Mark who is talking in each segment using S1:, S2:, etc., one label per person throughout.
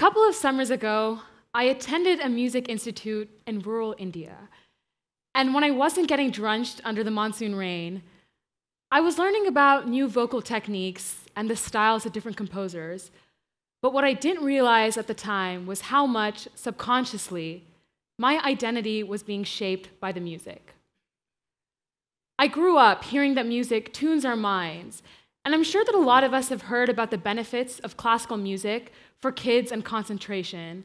S1: couple of summers ago, I attended a music institute in rural India. And when I wasn't getting drenched under the monsoon rain, I was learning about new vocal techniques and the styles of different composers. But what I didn't realize at the time was how much, subconsciously, my identity was being shaped by the music. I grew up hearing that music tunes our minds, and I'm sure that a lot of us have heard about the benefits of classical music for kids and concentration.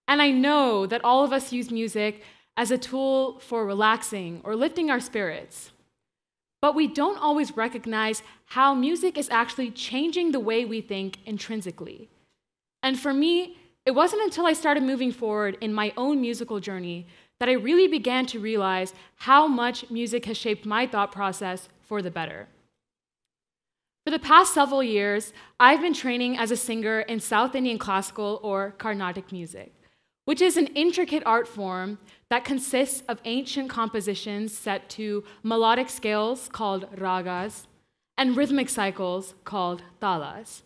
S1: And I know that all of us use music as a tool for relaxing or lifting our spirits. But we don't always recognize how music is actually changing the way we think intrinsically. And for me, it wasn't until I started moving forward in my own musical journey that I really began to realize how much music has shaped my thought process for the better. For the past several years, I've been training as a singer in South Indian classical or Carnatic music, which is an intricate art form that consists of ancient compositions set to melodic scales called ragas and rhythmic cycles called talas.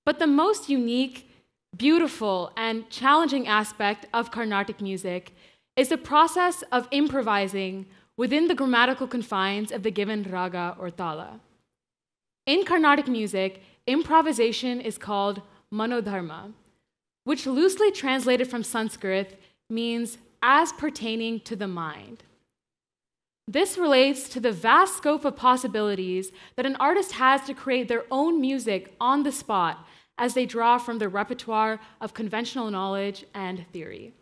S1: But the most unique, beautiful, and challenging aspect of Carnatic music is the process of improvising within the grammatical confines of the given raga or tala. In Carnatic music, improvisation is called manodharma, which loosely translated from Sanskrit means as pertaining to the mind. This relates to the vast scope of possibilities that an artist has to create their own music on the spot as they draw from the repertoire of conventional knowledge and theory.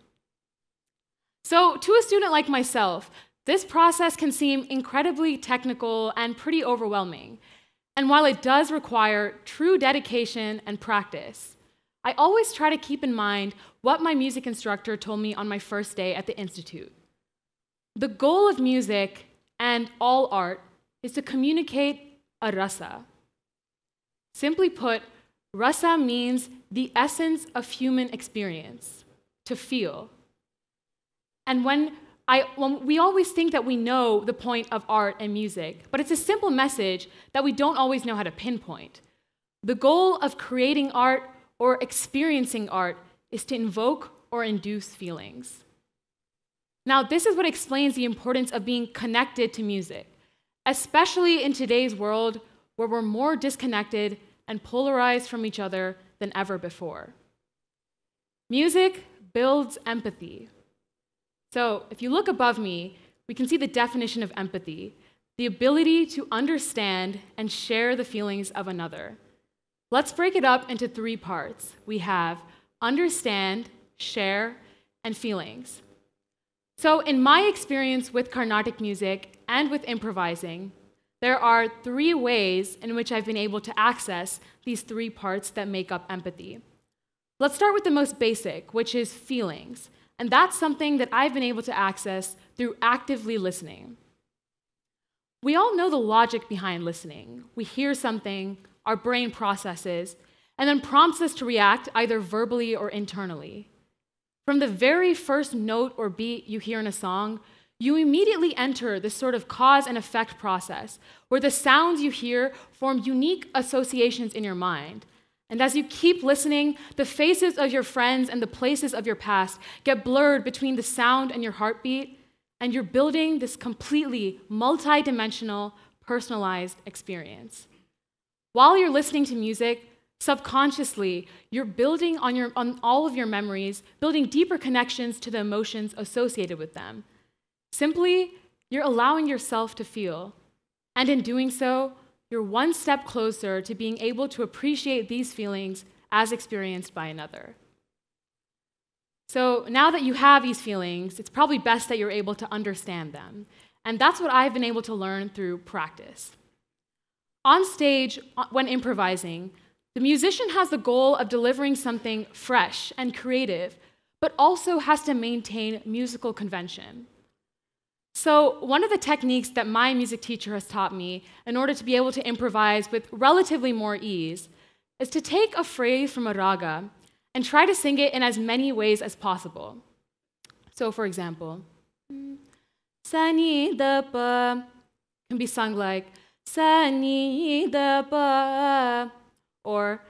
S1: So, to a student like myself, this process can seem incredibly technical and pretty overwhelming. And while it does require true dedication and practice, I always try to keep in mind what my music instructor told me on my first day at the Institute. The goal of music and all art is to communicate a rasa. Simply put, rasa means the essence of human experience, to feel. And when we always think that we know the point of art and music, but it's a simple message that we don't always know how to pinpoint. The goal of creating art or experiencing art is to invoke or induce feelings. Now, this is what explains the importance of being connected to music, especially in today's world where we're more disconnected and polarized from each other than ever before. Music builds empathy. So, if you look above me, we can see the definition of empathy, the ability to understand and share the feelings of another. Let's break it up into 3 parts. We have understand, share, and feelings. So, in my experience with Carnatic music and with improvising, there are 3 ways in which I've been able to access these 3 parts that make up empathy. Let's start with the most basic, which is feelings. And that's something that I've been able to access through actively listening. We all know the logic behind listening. We hear something, our brain processes, and then prompts us to react either verbally or internally. From the very first note or beat you hear in a song, you immediately enter this sort of cause and effect process where the sounds you hear form unique associations in your mind. And as you keep listening, the faces of your friends and the places of your past get blurred between the sound and your heartbeat, and you're building this completely multi-dimensional, personalized experience. While you're listening to music, subconsciously, you're building on all of your memories, building deeper connections to the emotions associated with them. Simply, you're allowing yourself to feel, and in doing so, you're one step closer to being able to appreciate these feelings as experienced by another. So now that you have these feelings, it's probably best that you're able to understand them. And that's what I've been able to learn through practice. On stage, when improvising, the musician has the goal of delivering something fresh and creative, but also has to maintain musical convention. So one of the techniques that my music teacher has taught me in order to be able to improvise with relatively more ease is to take a phrase from a raga and try to sing it in as many ways as possible. So for example, sa ni da pa can be sung like sa ni da pa, or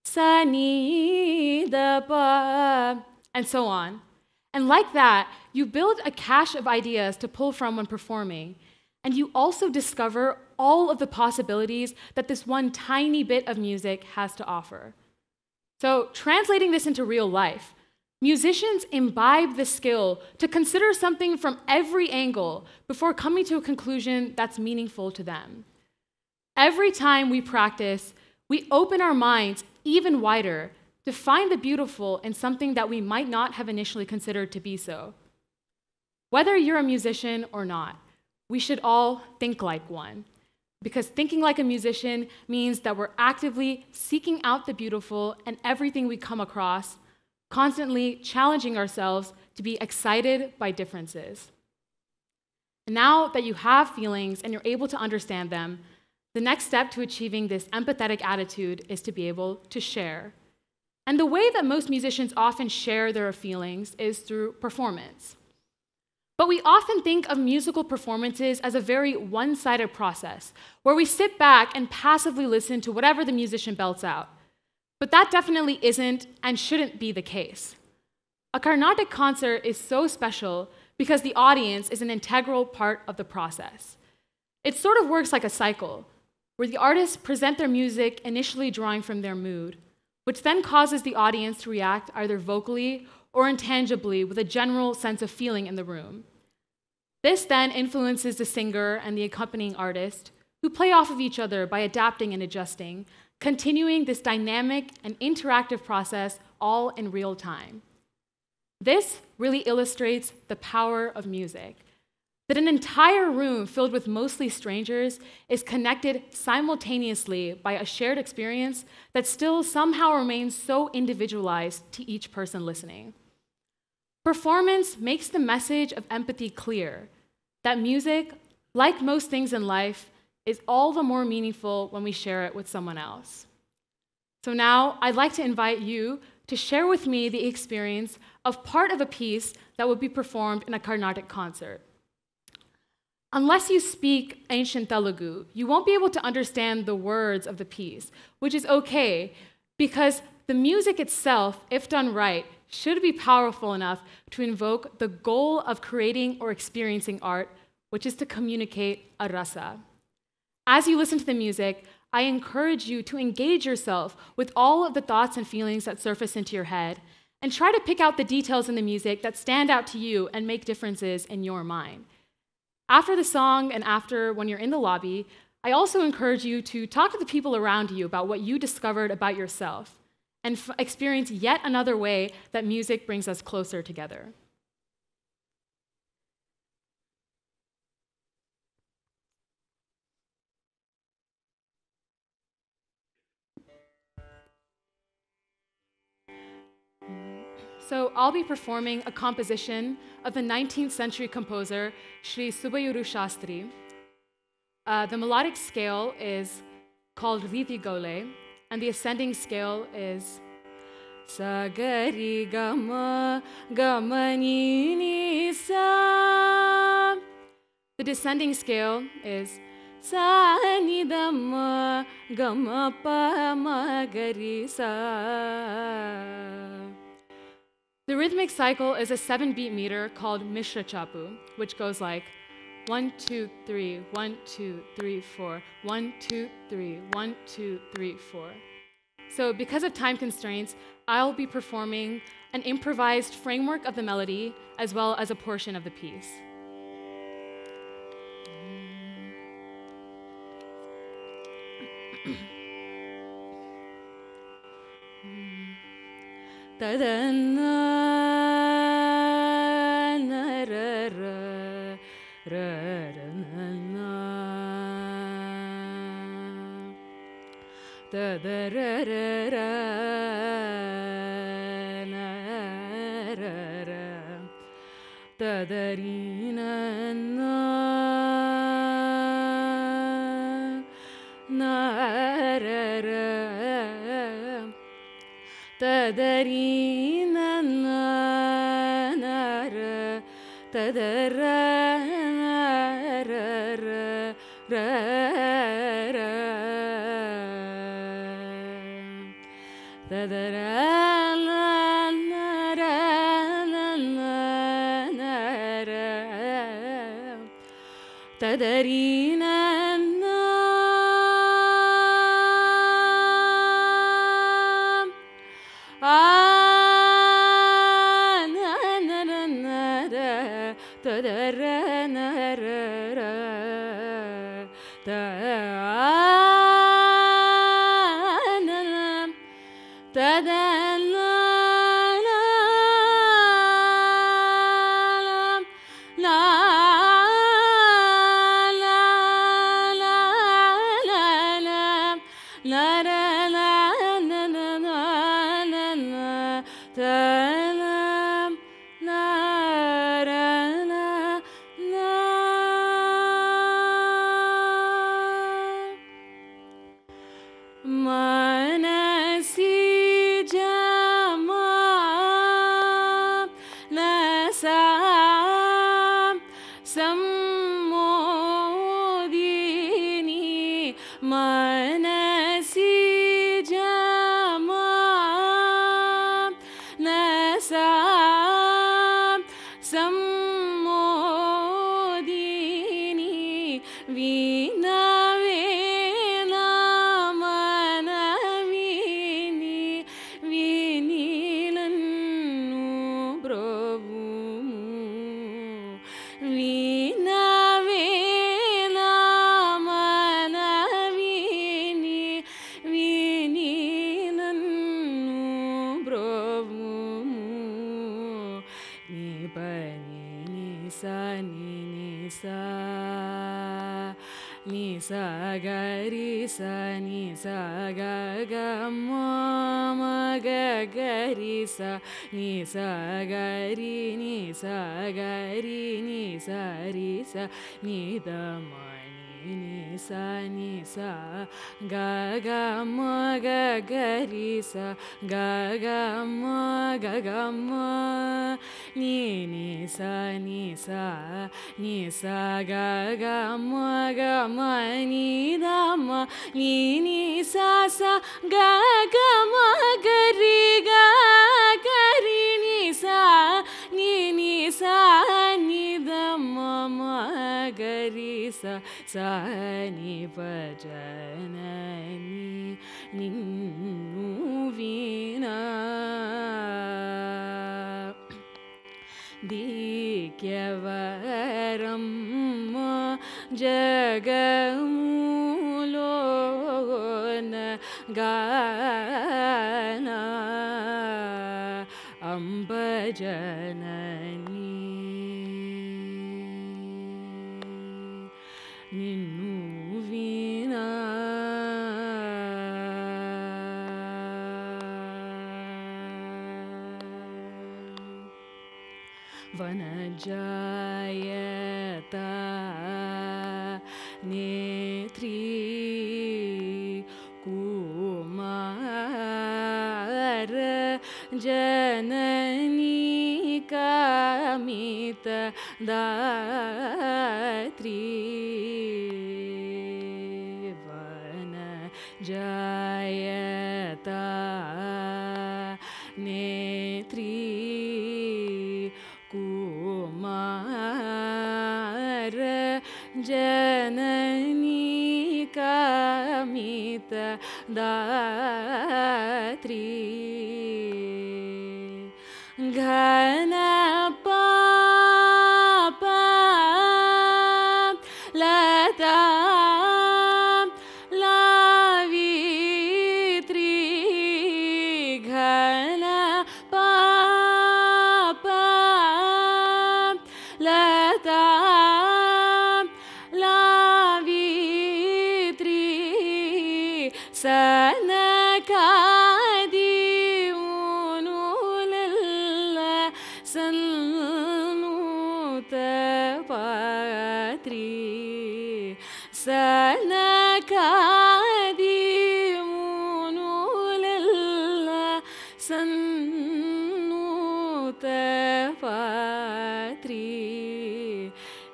S1: sa, ni, da, pa, and so on. And like that, you build a cache of ideas to pull from when performing, and you also discover all of the possibilities that this one tiny bit of music has to offer. So, translating this into real life, musicians imbibe the skill to consider something from every angle before coming to a conclusion that's meaningful to them. Every time we practice, we open our minds even wider to find the beautiful in something that we might not have initially considered to be so. Whether you're a musician or not, we should all think like one, because thinking like a musician means that we're actively seeking out the beautiful in everything we come across, constantly challenging ourselves to be excited by differences. And now that you have feelings and you're able to understand them, the next step to achieving this empathetic attitude is to be able to share. And the way that most musicians often share their feelings is through performance. But we often think of musical performances as a very one-sided process, where we sit back and passively listen to whatever the musician belts out. But that definitely isn't and shouldn't be the case. A Carnatic concert is so special because the audience is an integral part of the process. It sort of works like a cycle, where the artists present their music initially drawing from their mood, which then causes the audience to react either vocally or intangibly with a general sense of feeling in the room. This then influences the singer and the accompanying artist, who play off of each other by adapting and adjusting, continuing this dynamic and interactive process all in real time. This really illustrates the power of music, that an entire room filled with mostly strangers is connected simultaneously by a shared experience that still somehow remains so individualized to each person listening. Performance makes the message of empathy clear, that music, like most things in life, is all the more meaningful when we share it with someone else. So now I'd like to invite you to share with me the experience of part of a piece that would be performed in a Carnatic concert. Unless you speak ancient Telugu, you won't be able to understand the words of the piece, which is okay, because the music itself, if done right, should be powerful enough to invoke the goal of creating or experiencing art, which is to communicate a rasa. As you listen to the music, I encourage you to engage yourself with all of the thoughts and feelings that surface into your head, and try to pick out the details in the music that stand out to you and make differences in your mind. After the song and after when you're in the lobby, I also encourage you to talk to the people around you about what you discovered about yourself and experience yet another way that music brings us closer together. So I'll be performing a composition of the 19th century composer Sri Subayuru Shastri. The melodic scale is called Riti Gaule, and the ascending scale is Sa ga ri ga ma ni ni sa. The descending scale is Sa ni da ma ga ma pa ma ga ri sa. The rhythmic cycle is a 7-beat meter called Mishra Chapu, which goes like 1, 2, 3, 1, 2, 3, 4, 1, 2, 3, 1, 2, 3, 4. So because of time constraints, I'll be performing an improvised framework of the melody as well as a portion of the piece. Ta-da-na, na-ra-ra, ra-ra-na-na. Ta-da-ra-ra-ra, na-ra-ra. Ta-da-ri-na-na, na-ra-ra. Ta-da-ri-na-na-na-ra, ta-da-ra-na-ra-ra-ra-ra.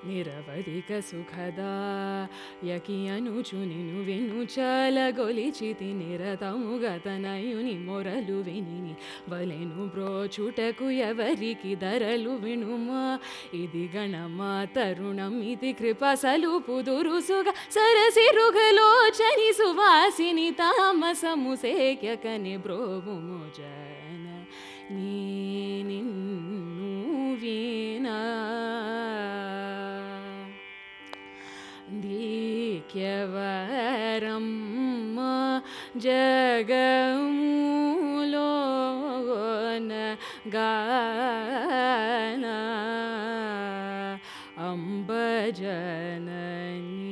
S1: నిరవధిక సుఖదా యకి అనుచు నిను వినుచల గొలిచితి నిరతముగతనయుని మొరలు విని వలెను బ్రోచుటకు ఎవరికి ధరలు వినుమా ఇది గణమా తరుణం ఇది కృపసలు పుదురుసుగా సరసిరుగలోచని సువాసిని తామసము సేక్యకని బ్రోవుము జన నిన్ను వీనా దీక్యవరమ్మ జగములోన గాన అంబజనని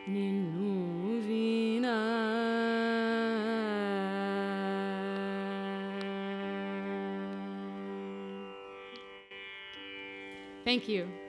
S1: నిన్ను వినా Thank you.